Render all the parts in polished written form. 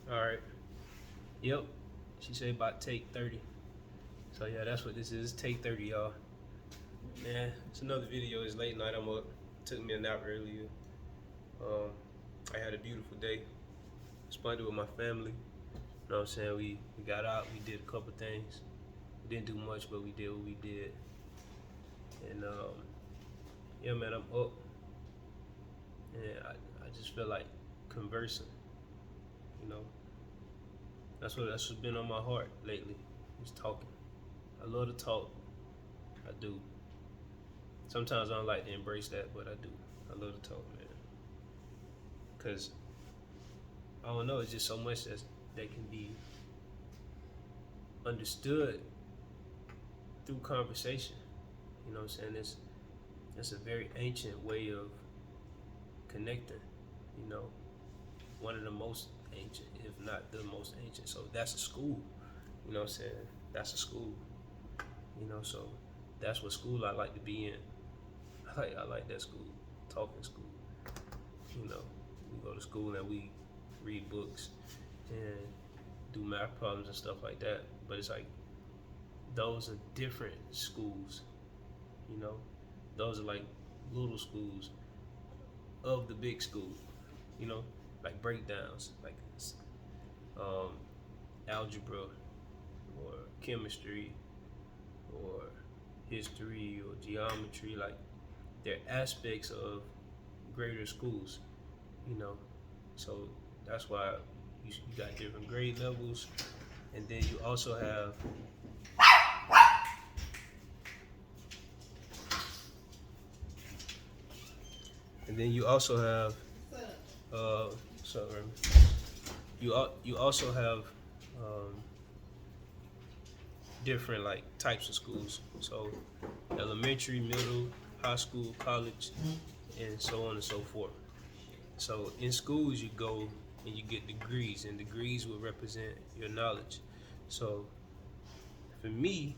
All right. Yep. She said about take 30. So yeah, that's what this is. Take 30, y'all. Man, it's another video. It's late night. I'm up. Took me a nap earlier. Um, I had a beautiful day. Spent it with my family. You know what I'm saying? We got out. We did a couple things. We didn't do much, but we did what we did. And yeah, man, I'm up. And I just feel like conversing. You know, that's what's been on my heart lately. Just talking. I love to talk. I do. Sometimes I don't like to embrace that, but I do. I love to talk, man. Cause I don't know, it's just so much that can be understood through conversation. You know what I'm saying? It's a very ancient way of connecting. You know, one of the most ancient, if not the most ancient. So that's a school. You know what I'm saying? That's a school. You know, so that's what school I like to be in. I like that school, talking school. You know, we go to school and we read books and do math problems and stuff like that. But it's like those are different schools. You know, those are like little schools of the big school. You know, like breakdowns, like um, algebra or chemistry or history or geometry. Like they're aspects of greater schools. You know, so that's why you got different grade levels, and then you also have and then you also have sorry, you also have um, different like types of schools. So elementary, middle, high school, college, and so on and so forth. So in schools you go and you get degrees, and degrees will represent your knowledge. So for me,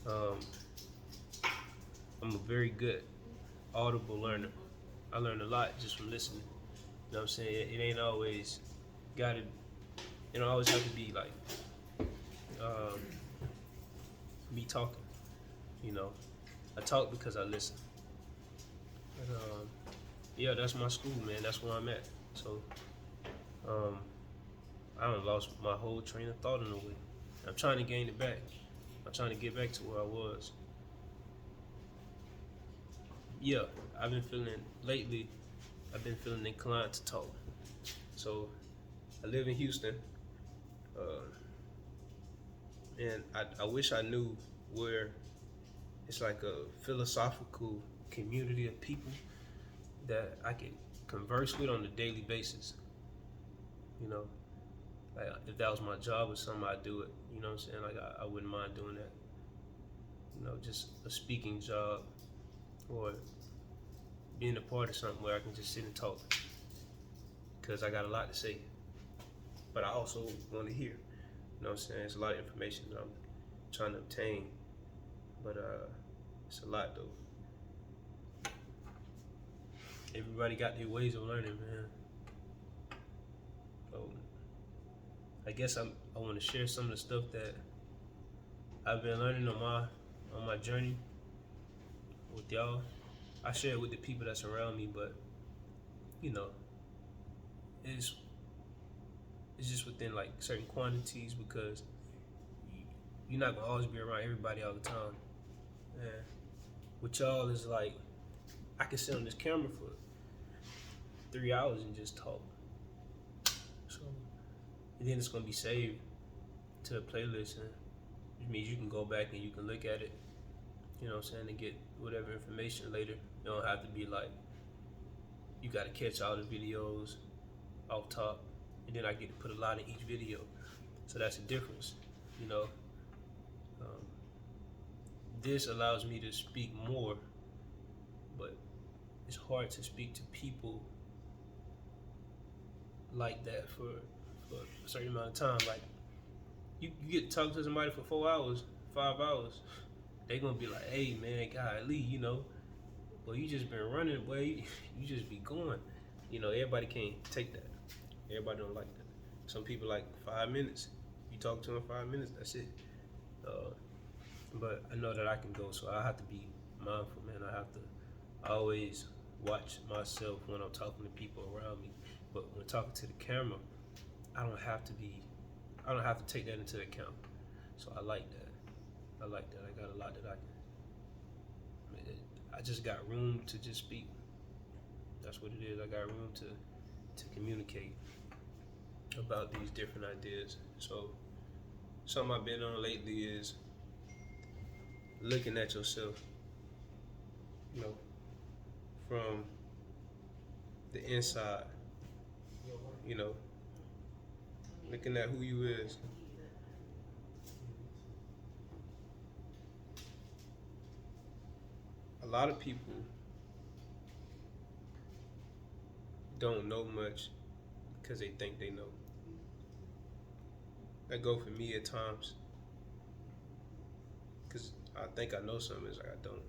um, I'm a very good audible learner. I learn a lot just from listening. You know what I'm saying? It ain't always gotta, you know, always have to be like um, me talking. You know, I talk because I listen. And, yeah, that's my school, man. That's where I'm at. So um, I done lost my whole train of thought in a way. I'm trying to gain it back. I'm trying to get back to where I was. Yeah, I've been feeling lately. I've been feeling inclined to talk. So I live in Houston, uh, and I wish I knew where it's like a philosophical community of people that I could converse with on a daily basis. You know, like if that was my job or something, I'd do it. You know what I'm saying? Like I wouldn't mind doing that. You know, just a speaking job or being a part of something where I can just sit and talk because I got a lot to say, but I also want to hear. You know what I'm saying? It's a lot of information that I'm trying to obtain, but it's a lot though. Everybody got their ways of learning, man. So I guess I want to share some of the stuff that I've been learning on my journey with y'all. I share it with the people that's around me, but you know, it's it's just within like certain quantities because you're not gonna always be around everybody all the time. And with y'all is like I can sit on this camera for 3 hours and just talk. So and then it's gonna be saved to a playlist, and which means you can go back and you can look at it. You know what I'm saying, to get whatever information later. You don't have to be like you gotta catch all the videos off top, and then I get to put a lot in each video. So that's the difference, you know. Um, this allows me to speak more, but it's hard to speak to people like that for a certain amount of time. Like you get to talk to somebody for 4 hours, 5 hours, they gonna be like, hey man, golly, you know, well you just been running, boy, you just be going. You know, everybody can't take that. Everybody don't like that. Some people like 5 minutes. You talk to them 5 minutes, that's it. Uh, but I know that I can go, so I have to be mindful, man. I have to always watch myself when I'm talking to people around me. But when talking to the camera, I don't have to be. I don't have to take that into account. So I like that. I like that. I got a lot that I just got room to just speak. That's what it is. I got room to communicate about these different ideas. So something I've been on lately is looking at yourself, you know, from the inside, you know, looking at who you is. A lot of people don't know much because they think they know. That go for me at times, because I think I know something, it's like I don't.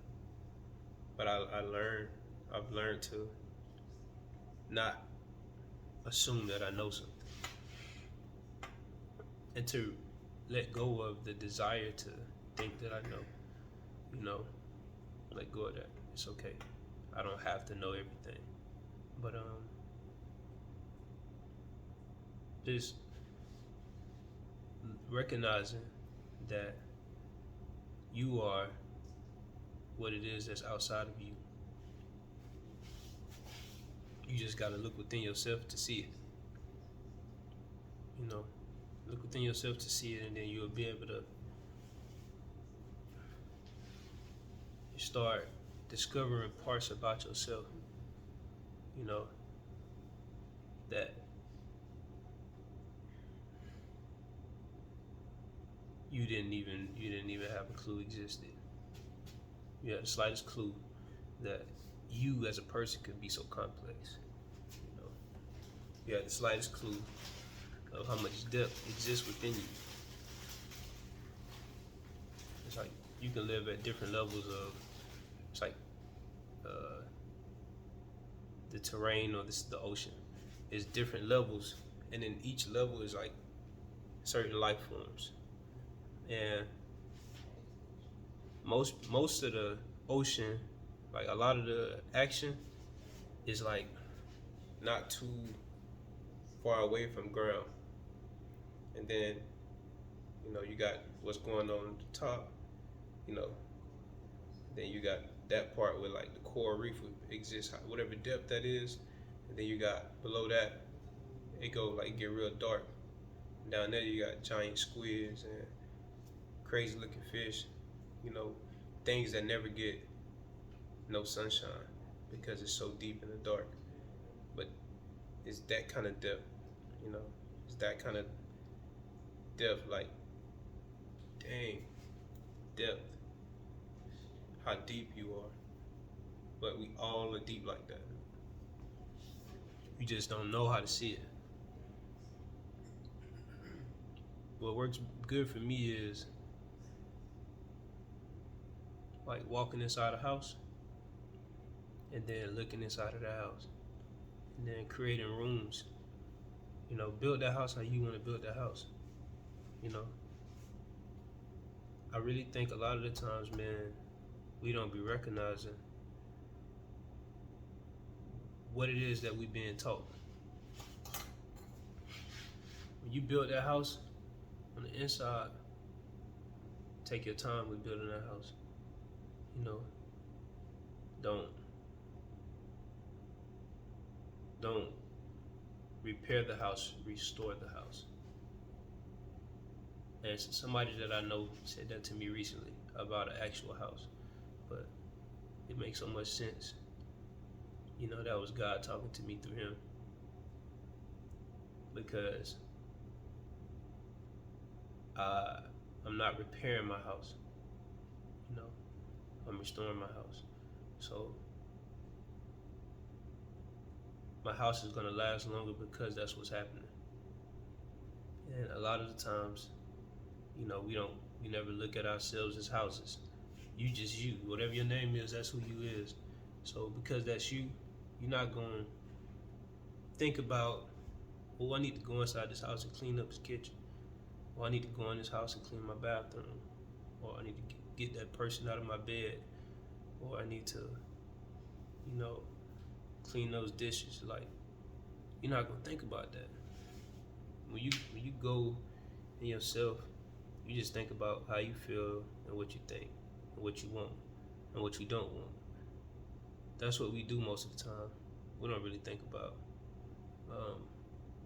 But I've learned to not assume that I know something, and to let go of the desire to think that I know. You know, let go of that. It's okay. I don't have to know everything. But just recognizing that you are what it is that's outside of you. You just gotta look within yourself to see it. You know, look within yourself to see it, and then you'll be able to start discovering parts about yourself, you know, that you didn't even have a clue existed. You had the slightest clue that you as a person could be so complex. You know, you had the slightest clue of how much depth exists within you. It's like you can live at different levels of, it's like the terrain or the ocean is different levels, and then each level is like certain life forms. And most of the ocean, like a lot of the action is like not too far away from ground. And then, you know, you got what's going on at the top, you know, then you got that part where like the coral reef exists, whatever depth that is, and then you got below that, it go like get real dark. Down there you got giant squids and crazy looking fish, you know, things that never get no sunshine because it's so deep in the dark. But it's that kind of depth, you know, it's that kind of depth, like, dang, depth, how deep you are. But we all are deep like that. We just don't know how to see it. What works good for me is like walking inside a house and then looking inside of the house and then creating rooms. You know, build that house how you want to build that house. You know, I really think a lot of the times, man, we don't be recognizing what it is that we being taught. When you build that house on the inside, take your time with building that house. You know, don't repair the house, restore the house. And somebody that I know said that to me recently about an actual house, but it makes so much sense. You know, that was God talking to me through him, because I'm not repairing my house. You know, I'm restoring my house. So my house is gonna last longer because that's what's happening. And a lot of the times, you know, we never look at ourselves as houses. You just you. Whatever your name is, that's who you is. So because that's you, you're not gonna think about Oh, I need to go inside this house and clean up this kitchen. Or I need to go in this house and clean my bathroom. Or I need to get that person out of my bed. Or I need to, clean those dishes. Like, you're not gonna think about that. When you go in yourself, you just think about how you feel and what you think and what you want and what you don't want. That's what we do most of the time. We don't really think about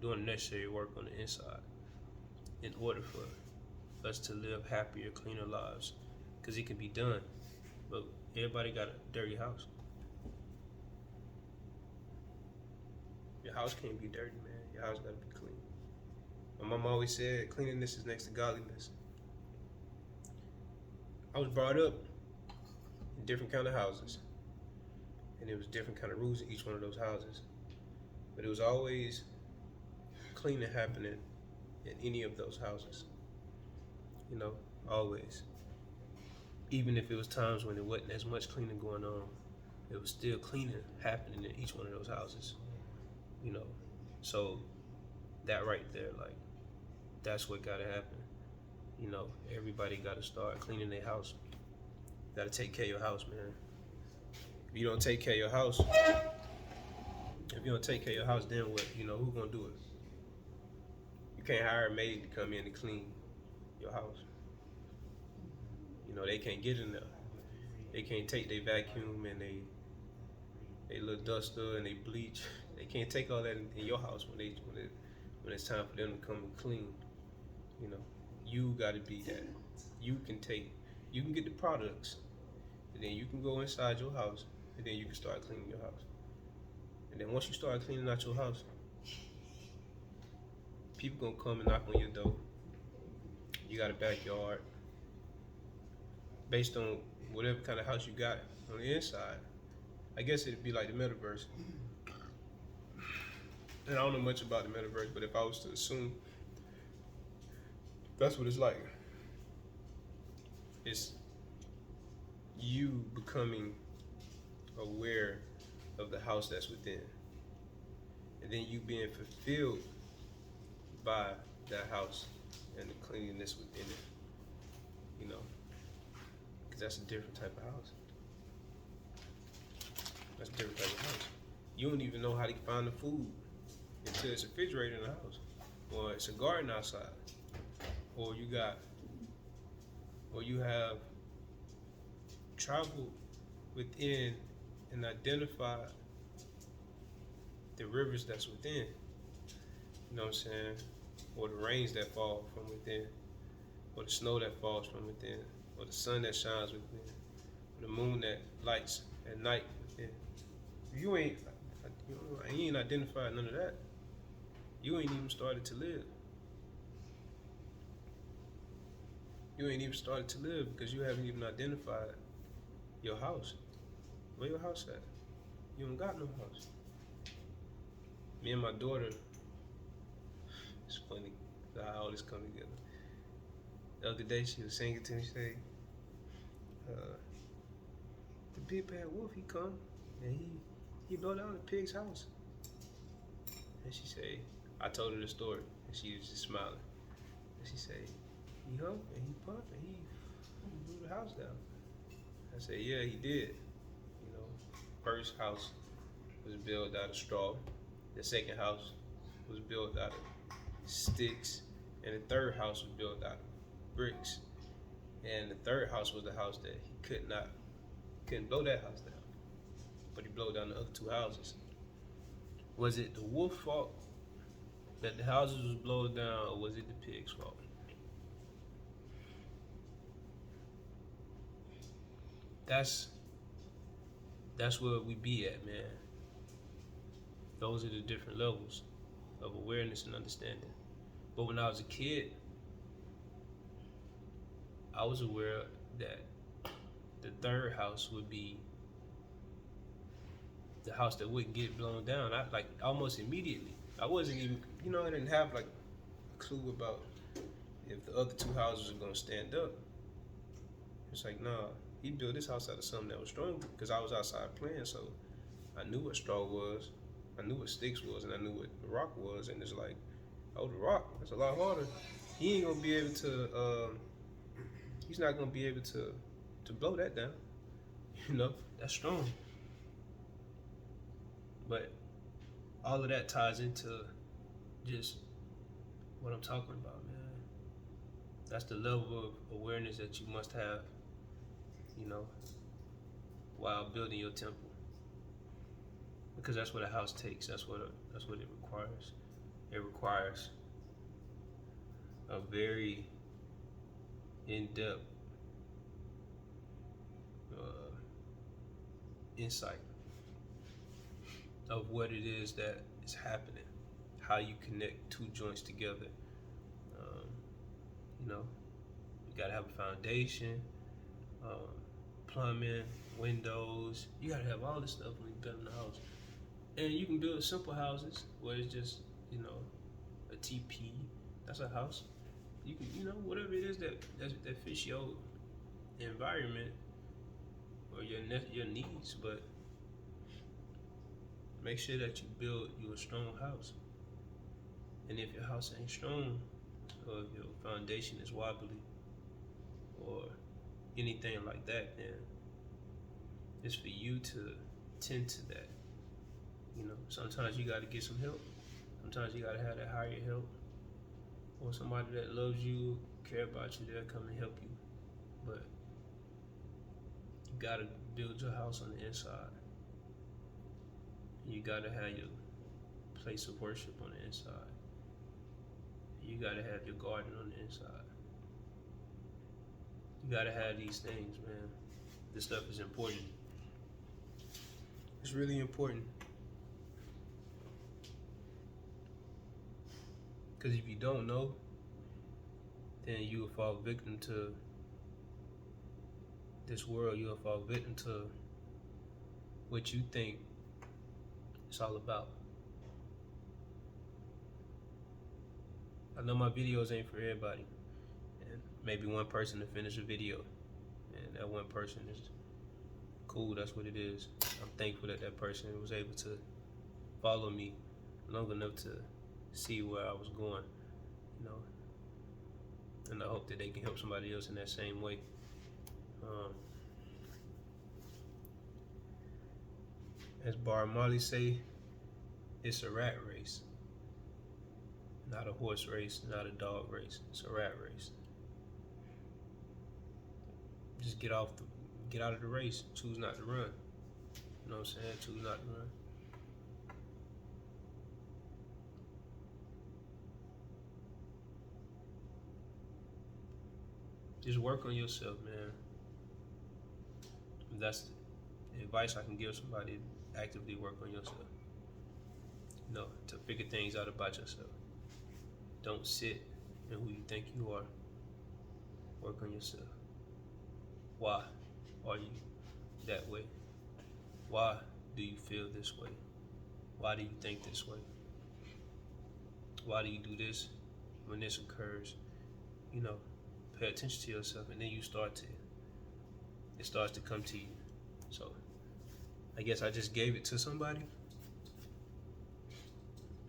doing the necessary work on the inside in order for us to live happier, cleaner lives. Because it can be done, but everybody got a dirty house. Your house can't be dirty, man. Your house gotta be clean. My mom always said cleanliness is next to godliness. I was brought up in different kind of houses, and there was different kind of rules in each one of those houses. But it was always cleaning happening in any of those houses. Always. Even if it was times when there wasn't as much cleaning going on, it was still cleaning happening in each one of those houses. So that right there, like, that's what gotta happen. Everybody gotta start cleaning their house. You gotta take care of your house, man. If you don't take care of your house, then what? Who gonna do it? You can't hire a maid to come in and clean your house. They can't get in there. They can't take their vacuum and they little duster and they bleach. They can't take all that in your house when it's time for them to come and clean. You gotta be that. You can get the products, and then you can go inside your house, and then you can start cleaning your house. And then once you start cleaning out your house, people gonna come and knock on your door. You got a backyard. Based on whatever kind of house you got on the inside, I guess it'd be like the metaverse. And I don't know much about the metaverse, but if I was to assume, that's what it's like. It's you becoming aware of the house that's within, and then you being fulfilled by that house and the cleanliness within it. Because that's a different type of house. That's a different type of house. You don't even know how to find the food until it's a refrigerator in the house, or it's a garden outside, or you have traveled within and identified the rivers that's within. You know what I'm saying? Or the rains that fall from within, or the snow that falls from within, or the sun that shines within, or the moon that lights at night within. You ain't identified none of that. You ain't even started to live. You ain't even started to live because you haven't even identified your house. Where your house at? You don't got no house. Me and my daughter, it's funny how all this come together. The other day she was singing to me, she said, the big bad wolf, he come and he blow down the pig's house. And she said, I told her the story and she was just smiling. And she said, he hung and he pumped and he blew the house down. I said, yeah, he did. First house was built out of straw. The second house was built out of sticks. And the third house was built out of bricks. And the third house was the house that he couldn't blow that house down. But he blew down the other two houses. Was it the wolf's fault that the houses was blown down, or was it the pig's fault? That's where we be at, man. Those are the different levels of awareness and understanding. But when I was a kid, I was aware that the third house would be the house that wouldn't get blown down. I almost immediately. I wasn't even, I didn't have a clue about if the other two houses were gonna stand up. It's like, nah, he built this house out of something that was stronger because I was outside playing, so I knew what straw was. I knew what sticks was, and I knew what the rock was, and it's like, oh, the rock, that's a lot harder. He ain't gonna be able to. He's not gonna be able to blow that down. You know, that's strong. But all of that ties into just what I'm talking about, man. That's the level of awareness that you must have, you know, while building your temple. Because that's what a house takes. That's what it requires. It requires a very in-depth insight of what it is that is happening, how you connect two joints together. You know, you gotta have a foundation, plumbing, windows. You gotta have all this stuff when you're building a house. And you can build simple houses where it's just, you know, a TP. That's a house. You can, you know, whatever it is that fits your environment or your needs, but make sure that you build you a strong house. And if your house ain't strong, or if your foundation is wobbly, or anything like that, then it's for you to tend to that. You know, sometimes you gotta get some help. Sometimes you gotta have that higher help, or somebody that loves you, care about you, they'll come and help you. But you gotta build your house on the inside. You gotta have your place of worship on the inside. You gotta have your garden on the inside. You gotta have these things, man. This stuff is important. It's really important. Because if you don't know, then you will fall victim to this world. You will fall victim to what you think it's all about. I know my videos ain't for everybody. And maybe one person to finish a video. And that one person is cool, that's what it is. I'm thankful that that person was able to follow me long enough to see where I was going, you know. And I hope that they can help somebody else in that same way. As Bar Marley say, it's a rat race. Not a horse race, not a dog race. It's a rat race. Just get out of the race. Choose not to run. You know what I'm saying? Choose not to run. Just work on yourself, man. That's the advice I can give somebody. Actively work on yourself. You know, to figure things out about yourself. Don't sit in who you think you are. Work on yourself. Why are you that way? Why do you feel this way? Why do you think this way? Why do you do this when this occurs? You know, pay attention to yourself, and then it starts to come to you. So I guess I just gave it to somebody.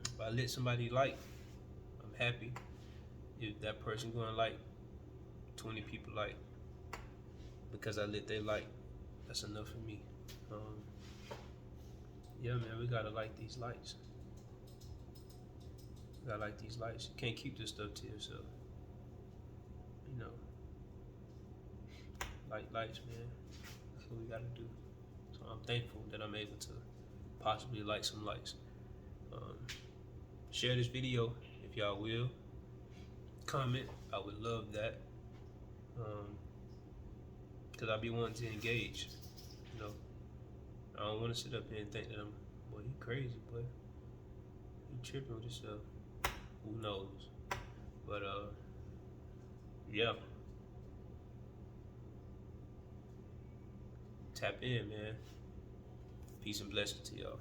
If I let somebody like, I'm happy. If that person going like 20 people like, because I lit they like, that's enough for me. Yeah, man, we gotta like these lights. You gotta like these lights. You can't keep this stuff to yourself. You know, like lights, man. That's what we gotta do. So I'm thankful that I'm able to possibly light some lights. Share this video if y'all will. Comment, I would love that. Cause I be wanting to engage. You know, I don't want to sit up here and think that boy, you crazy, boy. You tripping with yourself. Who knows? But yeah. Tap in, man. Peace and blessings to y'all.